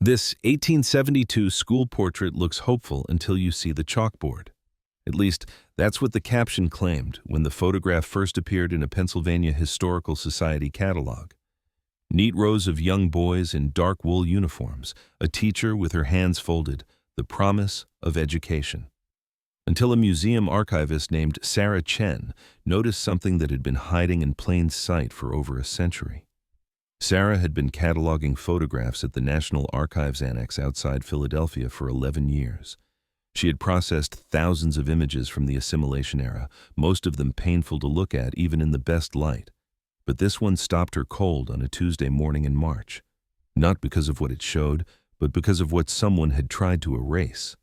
This 1872 school portrait looks hopeful until you see the chalkboard. At least, that's what the caption claimed when the photograph first appeared in a Pennsylvania Historical Society catalog. Neat rows of young boys in dark wool uniforms, a teacher with her hands folded, the promise of education. Until a museum archivist named Sarah Chen noticed something that had been hiding in plain sight for over a century. Sarah had been cataloging photographs at the National Archives Annex outside Philadelphia for 11 years. She had processed thousands of images from the assimilation era, most of them painful to look at even in the best light. But this one stopped her cold on a Tuesday morning in March. Not because of what it showed, but because of what someone had tried to erase.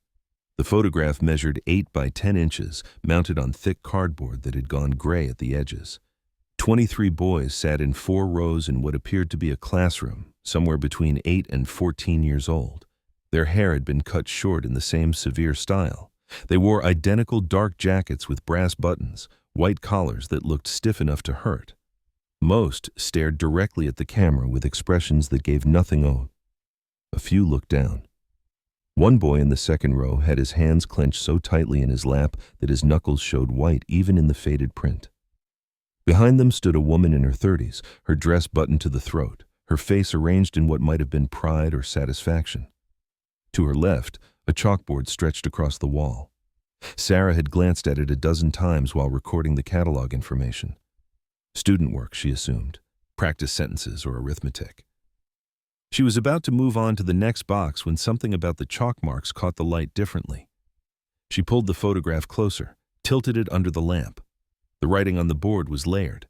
The photograph measured 8 by 10 inches, mounted on thick cardboard that had gone gray at the edges. 23 boys sat in 4 rows in what appeared to be a classroom, somewhere between 8 and 14 years old. Their hair had been cut short in the same severe style. They wore identical dark jackets with brass buttons, white collars that looked stiff enough to hurt. Most stared directly at the camera with expressions that gave nothing away. A few looked down. One boy in the second row had his hands clenched so tightly in his lap that his knuckles showed white even in the faded print. Behind them stood a woman in her 30s, her dress buttoned to the throat, her face arranged in what might have been pride or satisfaction. To her left, a chalkboard stretched across the wall. Sarah had glanced at it a dozen times while recording the catalog information. Student work, she assumed, practice sentences or arithmetic. She was about to move on to the next box when something about the chalk marks caught the light differently. She pulled the photograph closer, tilted it under the lamp. The writing on the board was layered.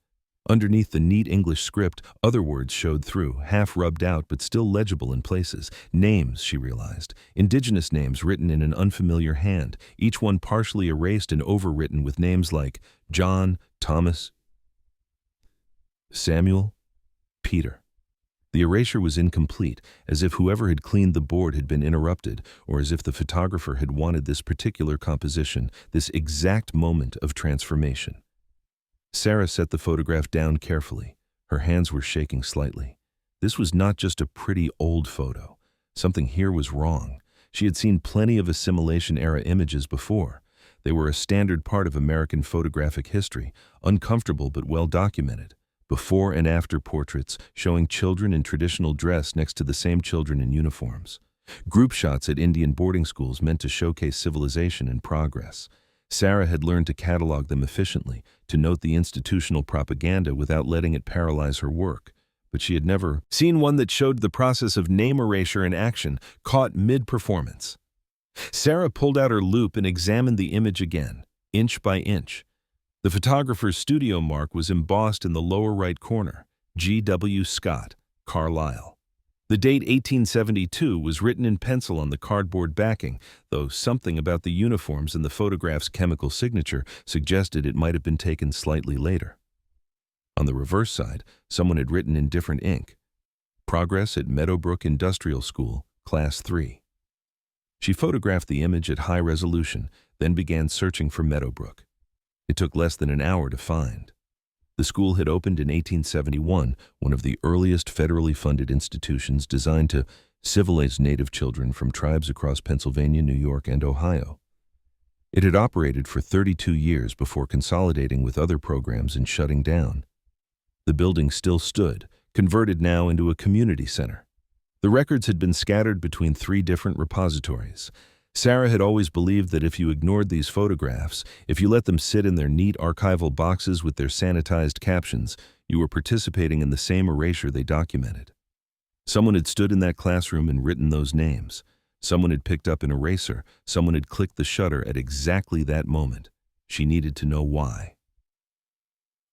Underneath the neat English script, other words showed through, half rubbed out but still legible in places. Names, she realized, indigenous names written in an unfamiliar hand, each one partially erased and overwritten with names like John, Thomas, Samuel, Peter. The erasure was incomplete, as if whoever had cleaned the board had been interrupted, or as if the photographer had wanted this particular composition, this exact moment of transformation. Sarah set the photograph down carefully. Her hands were shaking slightly. This was not just a pretty old photo. Something here was wrong. She had seen plenty of assimilation-era images before. They were a standard part of American photographic history, uncomfortable but well documented. Before and after portraits showing children in traditional dress next to the same children in uniforms. Group shots at Indian boarding schools meant to showcase civilization and progress. Sarah had learned to catalog them efficiently, to note the institutional propaganda without letting it paralyze her work. But she had never seen one that showed the process of name erasure in action, caught mid-performance. Sarah pulled out her loupe and examined the image again, inch by inch. The photographer's studio mark was embossed in the lower right corner, G.W. Scott, Carlisle. The date 1872 was written in pencil on the cardboard backing, though something about the uniforms and the photograph's chemical signature suggested it might have been taken slightly later. On the reverse side, someone had written in different ink, "Progress at Meadowbrook Industrial School, Class 3. She photographed the image at high resolution, then began searching for Meadowbrook. It took less than an hour to find. The school had opened in 1871, one of the earliest federally funded institutions designed to civilize native children from tribes across Pennsylvania, New York, and Ohio. It had operated for 32 years before consolidating with other programs and shutting down. The building still stood, converted now into a community center. The records had been scattered between 3 different repositories. Sarah had always believed that if you ignored these photographs, if you let them sit in their neat archival boxes with their sanitized captions, you were participating in the same erasure they documented. Someone had stood in that classroom and written those names. Someone had picked up an eraser. Someone had clicked the shutter at exactly that moment. She needed to know why.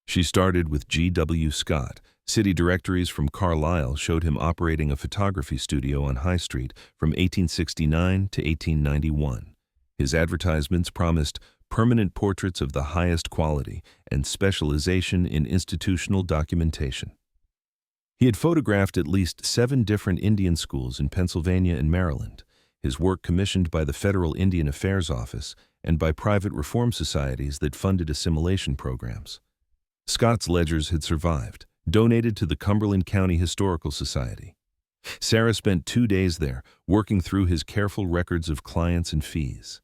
She started with G.W. Scott. City directories from Carlisle showed him operating a photography studio on High Street from 1869 to 1891. His advertisements promised permanent portraits of the highest quality and specialization in institutional documentation. He had photographed at least 7 different Indian schools in Pennsylvania and Maryland, his work commissioned by the Federal Indian Affairs Office and by private reform societies that funded assimilation programs. Scott's ledgers had survived, donated to the Cumberland County Historical Society. Sarah spent 2 days there, working through his careful records of clients and fees.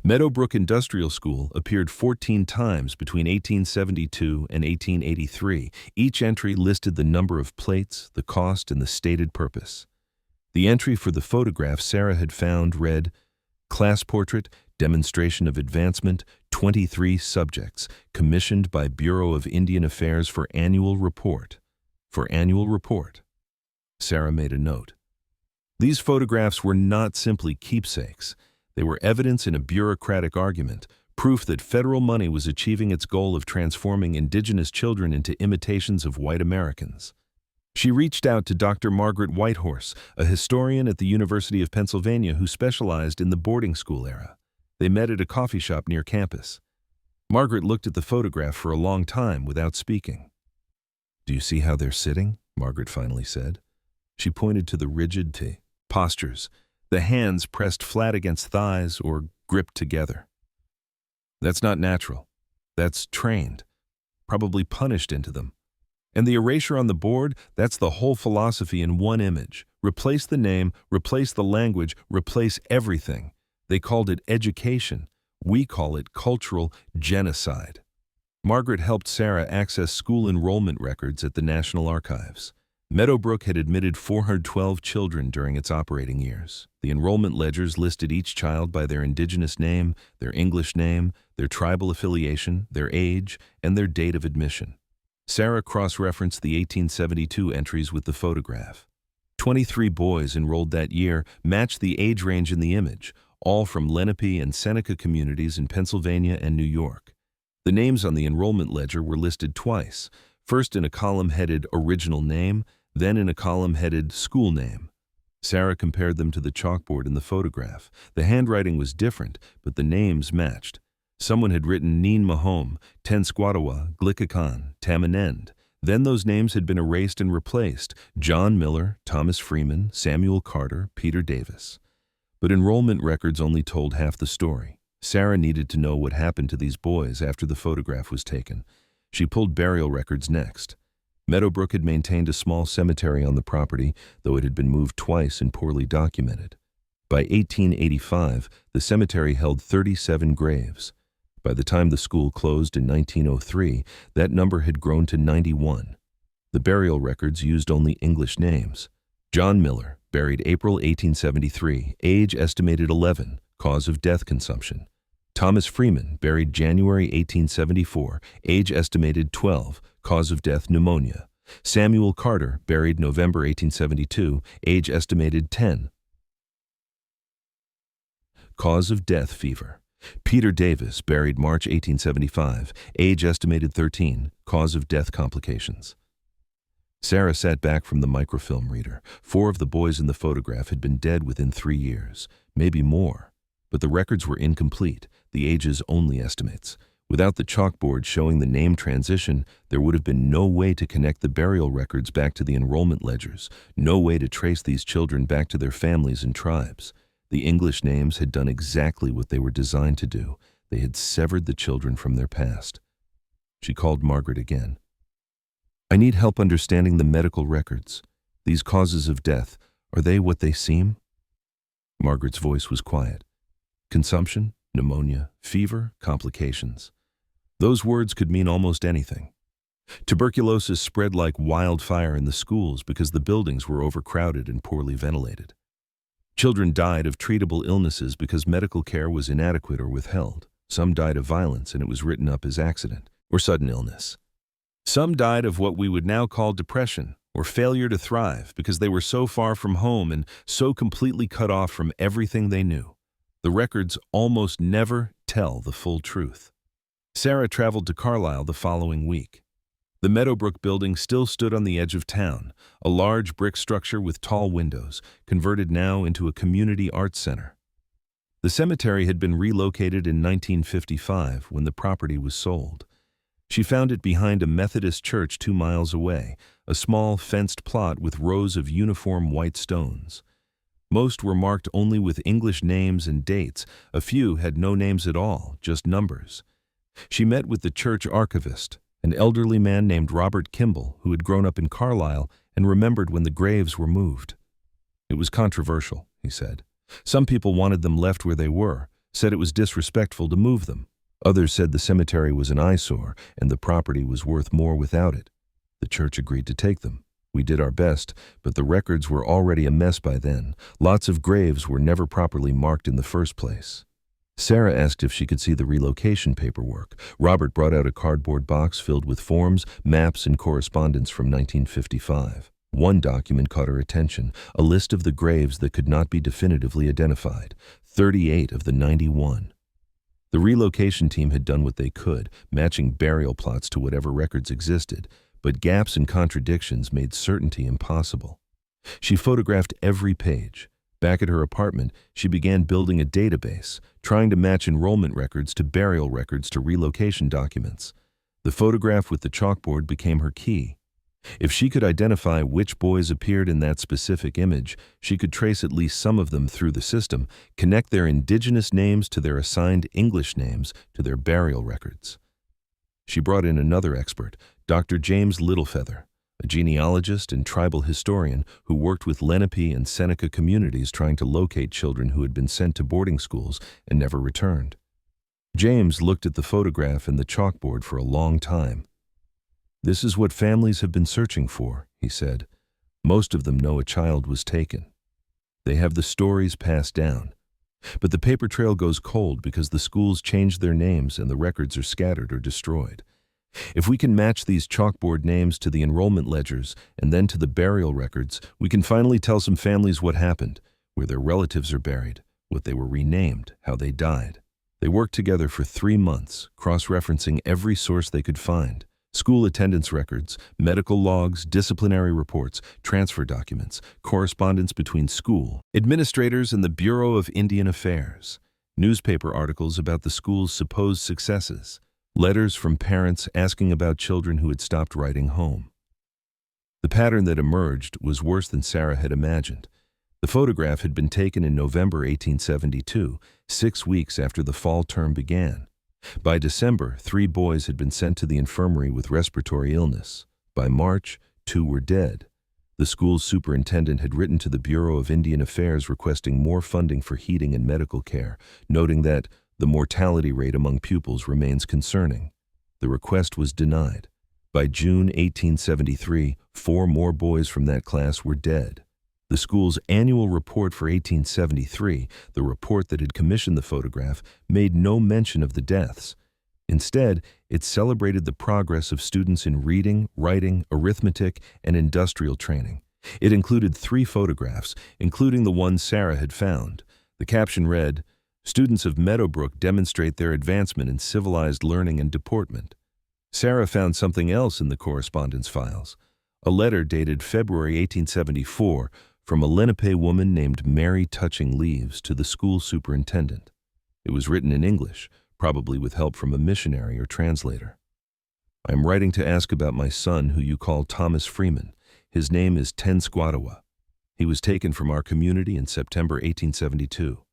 Meadowbrook Industrial School appeared 14 times between 1872 and 1883. Each entry listed the number of plates, the cost, and the stated purpose. The entry for the photograph Sarah had found read, "Class portrait, demonstration of advancement, 23 subjects, commissioned by Bureau of Indian Affairs for annual report." For annual report. Sarah made a note. These photographs were not simply keepsakes. They were evidence in a bureaucratic argument, proof that federal money was achieving its goal of transforming indigenous children into imitations of white Americans. She reached out to Dr. Margaret Whitehorse, a historian at the University of Pennsylvania who specialized in the boarding school era. They met at a coffee shop near campus. Margaret looked at the photograph for a long time without speaking. "Do you see how they're sitting?" Margaret finally said. She pointed to the rigid postures, the hands pressed flat against thighs or gripped together. "That's not natural. That's trained, probably punished into them. And the erasure on the board, that's the whole philosophy in one image. Replace the name, replace the language, replace everything. They called it education. We call it cultural genocide." Margaret helped Sarah access school enrollment records at the National Archives. Meadowbrook had admitted 412 children during its operating years. The enrollment ledgers listed each child by their indigenous name, their English name, their tribal affiliation, their age, and their date of admission. Sarah cross-referenced the 1872 entries with the photograph. 23 boys enrolled that year matched the age range in the image, all from Lenape and Seneca communities in Pennsylvania and New York. The names on the enrollment ledger were listed twice, first in a column headed Original Name, then in a column headed School Name. Sarah compared them to the chalkboard in the photograph. The handwriting was different, but the names matched. Someone had written Neen Mahome, Tensquatawa, Glickakan, Tamanend. Then those names had been erased and replaced: John Miller, Thomas Freeman, Samuel Carter, Peter Davis. But enrollment records only told half the story. Sarah needed to know what happened to these boys after the photograph was taken. She pulled burial records next. Meadowbrook had maintained a small cemetery on the property, though it had been moved twice and poorly documented. By 1885, the cemetery held 37 graves. By the time the school closed in 1903, that number had grown to 91. The burial records used only English names. John Miller, buried April 1873, age estimated 11, cause of death consumption. Thomas Freeman, buried January 1874, age estimated 12, cause of death pneumonia. Samuel Carter, buried November 1872, age estimated 10, cause of death fever. Peter Davis, buried March 1875, age estimated 13, cause of death complications. Sarah sat back from the microfilm reader. 4 of the boys in the photograph had been dead within 3 years, maybe more. But the records were incomplete, the ages only estimates. Without the chalkboard showing the name transition, there would have been no way to connect the burial records back to the enrollment ledgers, no way to trace these children back to their families and tribes. The English names had done exactly what they were designed to do. They had severed the children from their past. She called Margaret again. "I need help understanding the medical records. These causes of death, are they what they seem?" Margaret's voice was quiet. Consumption, pneumonia, fever, complications. Those words could mean almost anything. Tuberculosis spread like wildfire in the schools because the buildings were overcrowded and poorly ventilated. Children died of treatable illnesses because medical care was inadequate or withheld. Some died of violence and it was written up as accident or sudden illness. Some died of what we would now call depression or failure to thrive because they were so far from home and so completely cut off from everything they knew. The records almost never tell the full truth. Sarah traveled to Carlisle the following week. The Meadowbrook building still stood on the edge of town, a large brick structure with tall windows, converted now into a community arts center. The cemetery had been relocated in 1955 when the property was sold. She found it behind a Methodist church 2 miles away, a small fenced plot with rows of uniform white stones. Most were marked only with English names and dates. A few had no names at all, just numbers. She met with the church archivist, an elderly man named Robert Kimball, who had grown up in Carlisle and remembered when the graves were moved. It was controversial, he said. Some people wanted them left where they were, said it was disrespectful to move them. Others said the cemetery was an eyesore and the property was worth more without it. The church agreed to take them. We did our best, but the records were already a mess by then. Lots of graves were never properly marked in the first place. Sarah asked if she could see the relocation paperwork. Robert brought out a cardboard box filled with forms, maps, and correspondence from 1955. One document caught her attention, a list of the graves that could not be definitively identified, 38 of the 91. The relocation team had done what they could, matching burial plots to whatever records existed, but gaps and contradictions made certainty impossible. She photographed every page. Back at her apartment, she began building a database, trying to match enrollment records to burial records to relocation documents. The photograph with the chalkboard became her key. If she could identify which boys appeared in that specific image, she could trace at least some of them through the system, connect their indigenous names to their assigned English names to their burial records. She brought in another expert, Dr. James Littlefeather, a genealogist and tribal historian who worked with Lenape and Seneca communities trying to locate children who had been sent to boarding schools and never returned. James looked at the photograph and the chalkboard for a long time. "This is what families have been searching for," he said. "Most of them know a child was taken. They have the stories passed down. But the paper trail goes cold because the schools changed their names and the records are scattered or destroyed. If we can match these chalkboard names to the enrollment ledgers and then to the burial records, we can finally tell some families what happened, where their relatives are buried, what they were renamed, how they died." They worked together for 3 months, cross-referencing every source they could find. School attendance records, medical logs, disciplinary reports, transfer documents, correspondence between school administrators and the Bureau of Indian Affairs, newspaper articles about the school's supposed successes, letters from parents asking about children who had stopped writing home. The pattern that emerged was worse than Sarah had imagined. The photograph had been taken in November 1872, 6 weeks after the fall term began. By December, 3 boys had been sent to the infirmary with respiratory illness. By March, 2 were dead. The school's superintendent had written to the Bureau of Indian Affairs requesting more funding for heating and medical care, noting that the mortality rate among pupils remains concerning. The request was denied. By June 1873, 4 more boys from that class were dead. The school's annual report for 1873, the report that had commissioned the photograph, made no mention of the deaths. Instead, it celebrated the progress of students in reading, writing, arithmetic, and industrial training. It included 3 photographs, including the one Sarah had found. The caption read, "Students of Meadowbrook demonstrate their advancement in civilized learning and deportment." Sarah found something else in the correspondence files. A letter dated February 1874 from a Lenape woman named Mary Touching Leaves to the school superintendent. It was written in English, probably with help from a missionary or translator. "I am writing to ask about my son who you call Thomas Freeman. His name is Tenskwatawa. He was taken from our community in September 1872.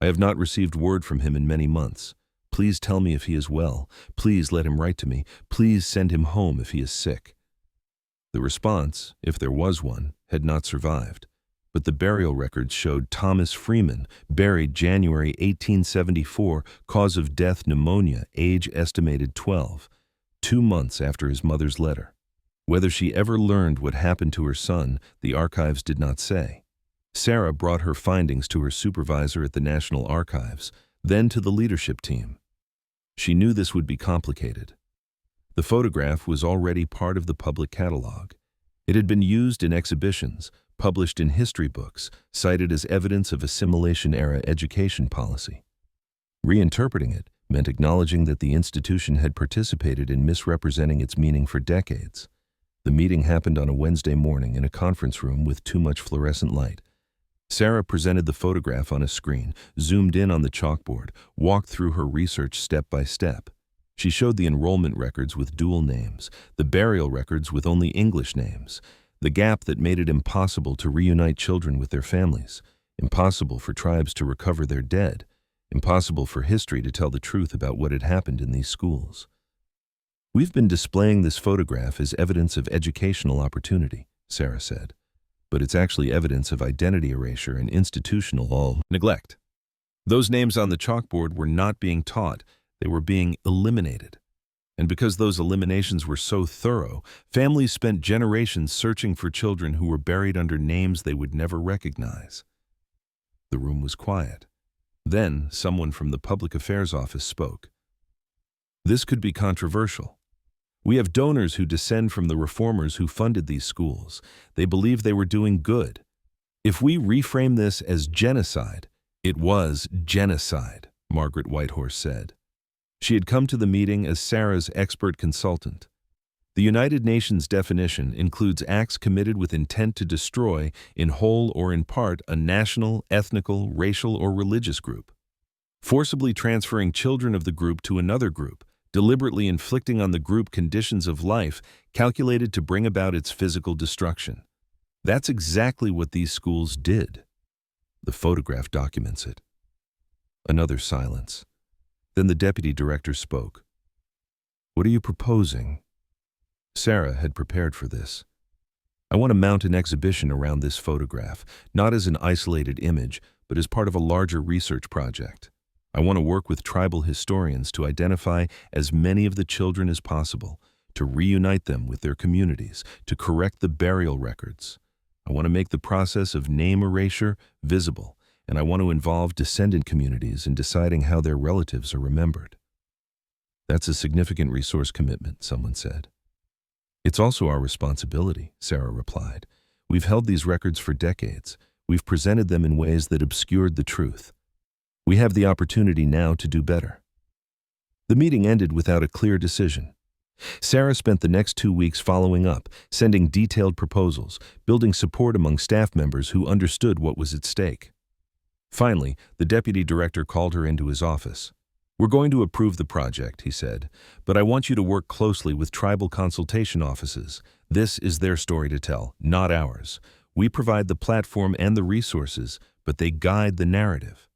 I have not received word from him in many months. Please tell me if he is well. Please let him write to me. Please send him home if he is sick." The response, if there was one, had not survived, but the burial records showed Thomas Freeman, buried January 1874, cause of death pneumonia, age estimated 12, 2 months after his mother's letter. Whether she ever learned what happened to her son, the archives did not say. Sarah brought her findings to her supervisor at the National Archives, then to the leadership team. She knew this would be complicated. The photograph was already part of the public catalog. It had been used in exhibitions, published in history books, cited as evidence of assimilation-era education policy. Reinterpreting it meant acknowledging that the institution had participated in misrepresenting its meaning for decades. The meeting happened on a Wednesday morning in a conference room with too much fluorescent light. Sarah presented the photograph on a screen, zoomed in on the chalkboard, walked through her research step by step. She showed the enrollment records with dual names, the burial records with only English names, the gap that made it impossible to reunite children with their families, impossible for tribes to recover their dead, impossible for history to tell the truth about what had happened in these schools. "We've been displaying this photograph as evidence of educational opportunity," Sarah said. but it's actually evidence of identity erasure and institutional neglect. Those names on the chalkboard were not being taught, they were being eliminated. And because those eliminations were so thorough, families spent generations searching for children who were buried under names they would never recognize. The room was quiet. Then, someone from the Public Affairs Office spoke. This could be controversial. We have donors who descend from the reformers who funded these schools. They believe they were doing good. If we reframe this as genocide, it was genocide, Margaret Whitehorse said. She had come to the meeting as Sarah's expert consultant. The United Nations definition includes acts committed with intent to destroy, in whole or in part, a national, ethnical, racial, or religious group. Forcibly transferring children of the group to another group, deliberately inflicting on the group conditions of life calculated to bring about its physical destruction. That's exactly what these schools did. The photograph documents it. Another silence. Then the deputy director spoke. What are you proposing? Sarah had prepared for this. I want to mount an exhibition around this photograph, not as an isolated image, but as part of a larger research project. I want to work with tribal historians to identify as many of the children as possible, to reunite them with their communities, to correct the burial records. I want to make the process of name erasure visible, and I want to involve descendant communities in deciding how their relatives are remembered. That's a significant resource commitment, someone said. It's also our responsibility, Sarah replied. We've held these records for decades. We've presented them in ways that obscured the truth. We have the opportunity now to do better. The meeting ended without a clear decision. Sarah spent the next 2 weeks following up, sending detailed proposals, building support among staff members who understood what was at stake. Finally, the deputy director called her into his office. We're going to approve the project, he said, but I want you to work closely with tribal consultation offices. This is their story to tell, not ours. We provide the platform and the resources, but they guide the narrative.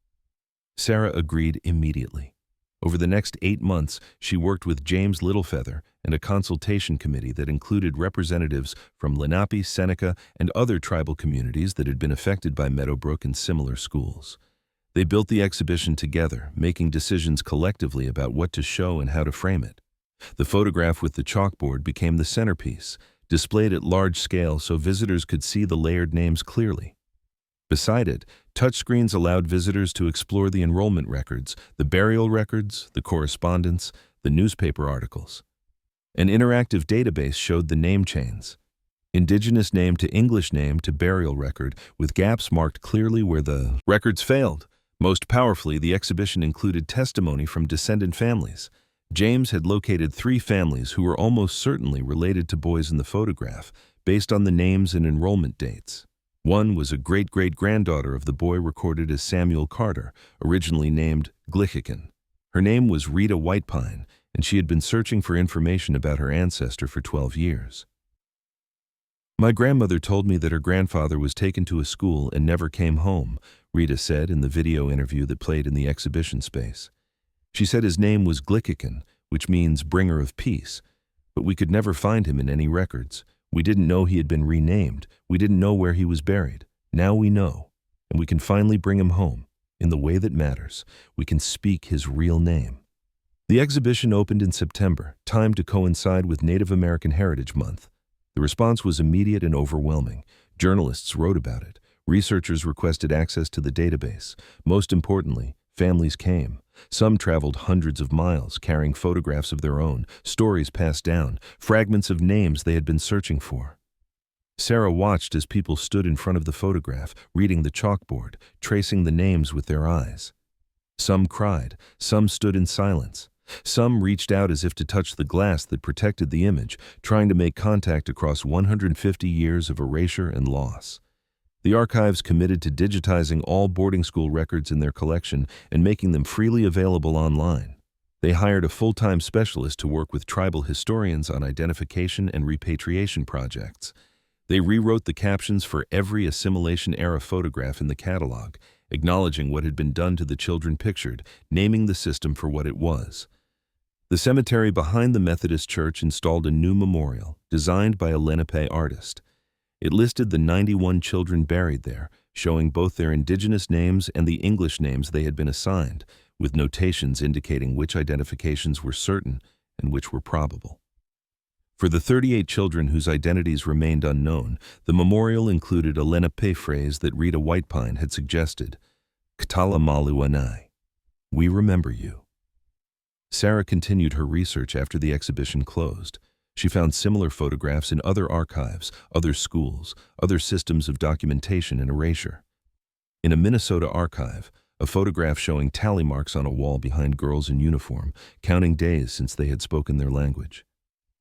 Sarah agreed immediately. Over the next 8 months, she worked with James Littlefeather and a consultation committee that included representatives from Lenape, Seneca, and other tribal communities that had been affected by Meadowbrook and similar schools. They built the exhibition together, making decisions collectively about what to show and how to frame it. The photograph with the chalkboard became the centerpiece, displayed at large scale so visitors could see the layered names clearly. Beside it, touchscreens allowed visitors to explore the enrollment records, the burial records, the correspondence, the newspaper articles. An interactive database showed the name chains. Indigenous name to English name to burial record, with gaps marked clearly where the records failed. Most powerfully, the exhibition included testimony from descendant families. James had located 3 families who were almost certainly related to boys in the photograph, based on the names and enrollment dates. One was a great-great-granddaughter of the boy recorded as Samuel Carter, originally named Glichican. Her name was Rita Whitepine, and she had been searching for information about her ancestor for 12 years. My grandmother told me that her grandfather was taken to a school and never came home, Rita said in the video interview that played in the exhibition space. She said his name was Glichican, which means bringer of peace, but we could never find him in any records. We didn't know he had been renamed. We didn't know where he was buried. Now we know, and we can finally bring him home, in the way that matters. We can speak his real name. The exhibition opened in September, timed to coincide with Native American Heritage Month. The response was immediate and overwhelming. Journalists wrote about it. Researchers requested access to the database. Most importantly, families came. Some traveled hundreds of miles, carrying photographs of their own, stories passed down, fragments of names they had been searching for. Sarah watched as people stood in front of the photograph, reading the chalkboard, tracing the names with their eyes. Some cried, some stood in silence. Some reached out as if to touch the glass that protected the image, trying to make contact across 150 years of erasure and loss. The archives committed to digitizing all boarding school records in their collection and making them freely available online. They hired a full-time specialist to work with tribal historians on identification and repatriation projects. They rewrote the captions for every assimilation-era photograph in the catalog, acknowledging what had been done to the children pictured, naming the system for what it was. The cemetery behind the Methodist Church installed a new memorial, designed by a Lenape artist. It listed the 91 children buried there, showing both their indigenous names and the English names they had been assigned, with notations indicating which identifications were certain and which were probable. For the 38 children whose identities remained unknown, the memorial included a Lenape phrase that Rita Whitepine had suggested, Katala Maluanai, we remember you. Sarah continued her research after the exhibition closed. She found similar photographs in other archives, other schools, other systems of documentation and erasure. In a Minnesota archive, a photograph showing tally marks on a wall behind girls in uniform, counting days since they had spoken their language.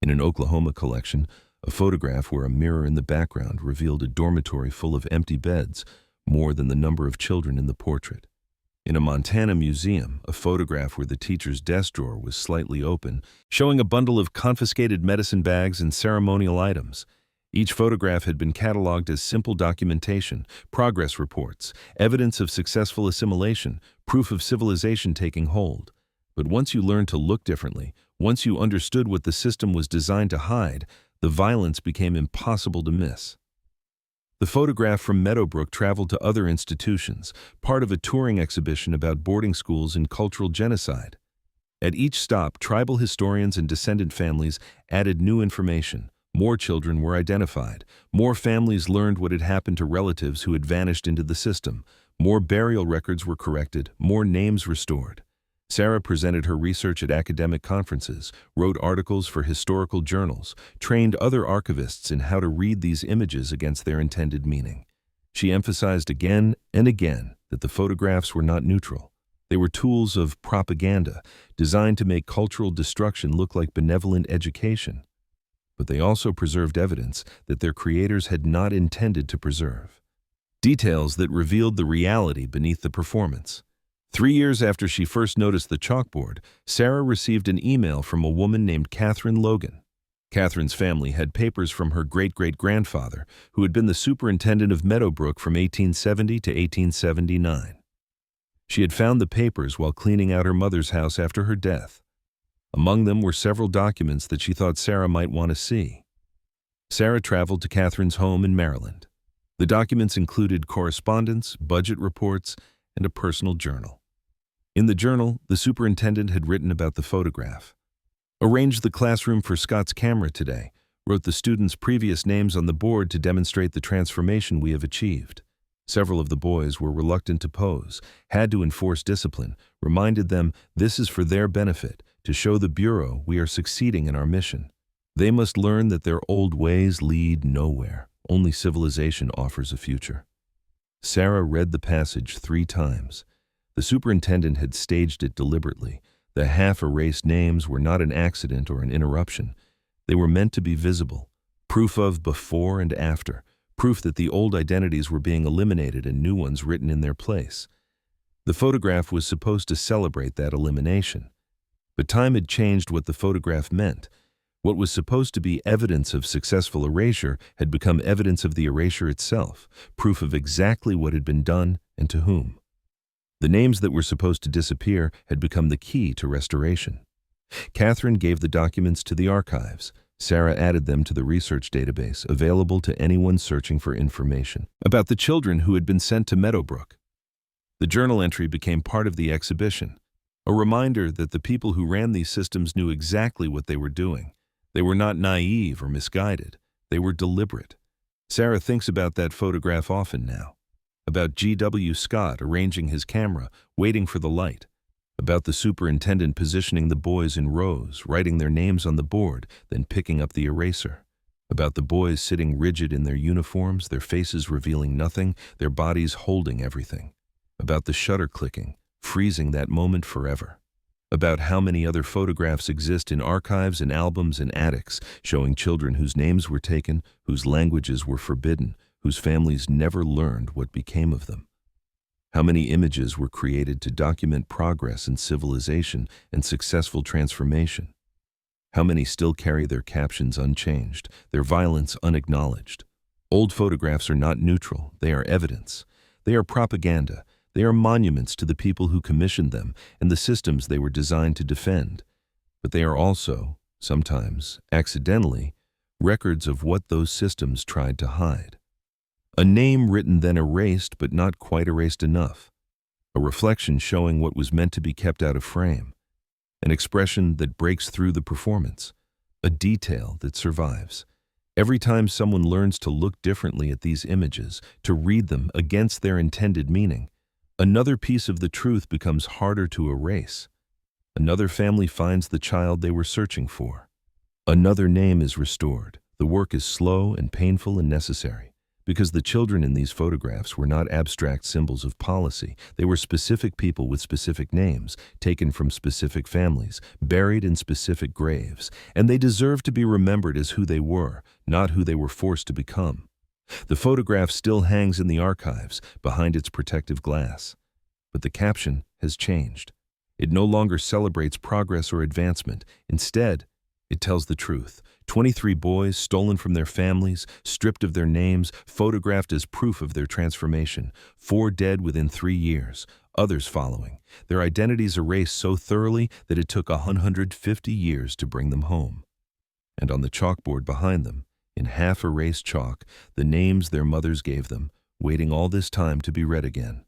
In an Oklahoma collection, a photograph where a mirror in the background revealed a dormitory full of empty beds, more than the number of children in the portrait. In a Montana museum, a photograph where the teacher's desk drawer was slightly open, showing a bundle of confiscated medicine bags and ceremonial items. Each photograph had been cataloged as simple documentation, progress reports, evidence of successful assimilation, proof of civilization taking hold. But once you learned to look differently, once you understood what the system was designed to hide, the violence became impossible to miss. The photograph from Meadowbrook traveled to other institutions, part of a touring exhibition about boarding schools and cultural genocide. At each stop, tribal historians and descendant families added new information. More children were identified. More families learned what had happened to relatives who had vanished into the system. More burial records were corrected, more names restored. Sarah presented her research at academic conferences, wrote articles for historical journals, trained other archivists in how to read these images against their intended meaning. She emphasized again and again that the photographs were not neutral. They were tools of propaganda, designed to make cultural destruction look like benevolent education. But they also preserved evidence that their creators had not intended to preserve. Details that revealed the reality beneath the performance. 3 years after she first noticed the chalkboard, Sarah received an email from a woman named Catherine Logan. Catherine's family had papers from her great-great-grandfather, who had been the superintendent of Meadowbrook from 1870 to 1879. She had found the papers while cleaning out her mother's house after her death. Among them were several documents that she thought Sarah might want to see. Sarah traveled to Catherine's home in Maryland. The documents included correspondence, budget reports, and a personal journal. In the journal, the superintendent had written about the photograph. Arranged the classroom for Scott's camera today, wrote the students' previous names on the board to demonstrate the transformation we have achieved. Several of the boys were reluctant to pose, had to enforce discipline, reminded them this is for their benefit, to show the Bureau we are succeeding in our mission. They must learn that their old ways lead nowhere. Only civilization offers a future. Sarah read the passage 3 times. The superintendent had staged it deliberately. The half-erased names were not an accident or an interruption. They were meant to be visible, proof of before and after, proof that the old identities were being eliminated and new ones written in their place. The photograph was supposed to celebrate that elimination. But time had changed what the photograph meant. What was supposed to be evidence of successful erasure had become evidence of the erasure itself, proof of exactly what had been done and to whom. The names that were supposed to disappear had become the key to restoration. Catherine gave the documents to the archives. Sarah added them to the research database, available to anyone searching for information about the children who had been sent to Meadowbrook. The journal entry became part of the exhibition, a reminder that the people who ran these systems knew exactly what they were doing. They were not naive or misguided. They were deliberate. Sarah thinks about that photograph often now. About G.W. Scott arranging his camera, waiting for the light. About the superintendent positioning the boys in rows, writing their names on the board, then picking up the eraser. About the boys sitting rigid in their uniforms, their faces revealing nothing, their bodies holding everything. About the shutter clicking, freezing that moment forever. About how many other photographs exist in archives and albums and attics, showing children whose names were taken, whose languages were forbidden, whose families never learned what became of them. How many images were created to document progress in civilization and successful transformation? How many still carry their captions unchanged, their violence unacknowledged? Old photographs are not neutral, they are evidence. They are propaganda. They are monuments to the people who commissioned them and the systems they were designed to defend. But they are also, sometimes accidentally, records of what those systems tried to hide. A name written then erased but not quite erased enough. A reflection showing what was meant to be kept out of frame. An expression that breaks through the performance. A detail that survives. Every time someone learns to look differently at these images, to read them against their intended meaning, another piece of the truth becomes harder to erase. Another family finds the child they were searching for. Another name is restored. The work is slow and painful and necessary, because the children in these photographs were not abstract symbols of policy. They were specific people with specific names, taken from specific families, buried in specific graves, and they deserve to be remembered as who they were, not who they were forced to become. The photograph still hangs in the archives, behind its protective glass. But the caption has changed. It no longer celebrates progress or advancement. Instead, it tells the truth. 23 boys stolen from their families, stripped of their names, photographed as proof of their transformation. 4 dead within 3 years, others following. Their identities erased so thoroughly that it took 150 years to bring them home. And on the chalkboard behind them, in half-erased chalk, the names their mothers gave them, waiting all this time to be read again.